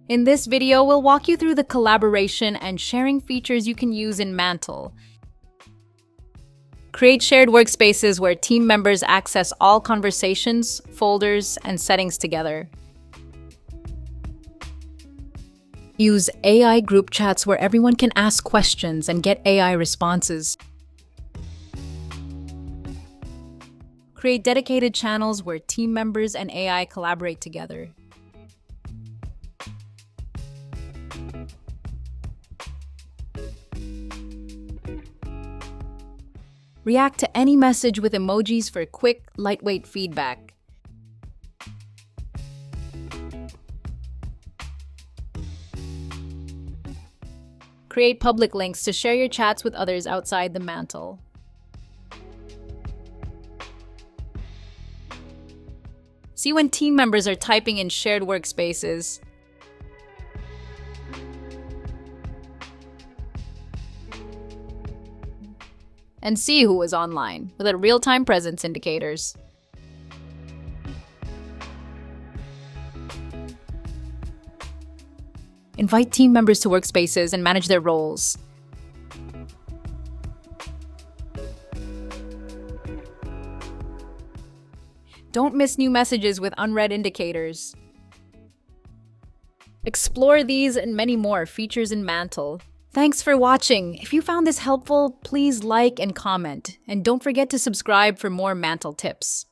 In this video, we'll walk you through the collaboration and sharing features you can use in Mantle. Create shared workspaces where team members access all conversations, folders, and settings together. Use AI group chats where everyone can ask questions and get AI responses. Create dedicated channels where team members and AI collaborate together. React to any message with emojis for quick, lightweight feedback. Create public links to share your chats with others outside the Mantle. See when team members are typing in shared workspaces. And see who was online with a real-time presence indicators. Invite team members to workspaces and manage their roles. Don't miss new messages with unread indicators. Explore these and many more features in Mantle. Thanks for watching. If you found this helpful, please like and comment. And don't forget to subscribe for more Mantle tips.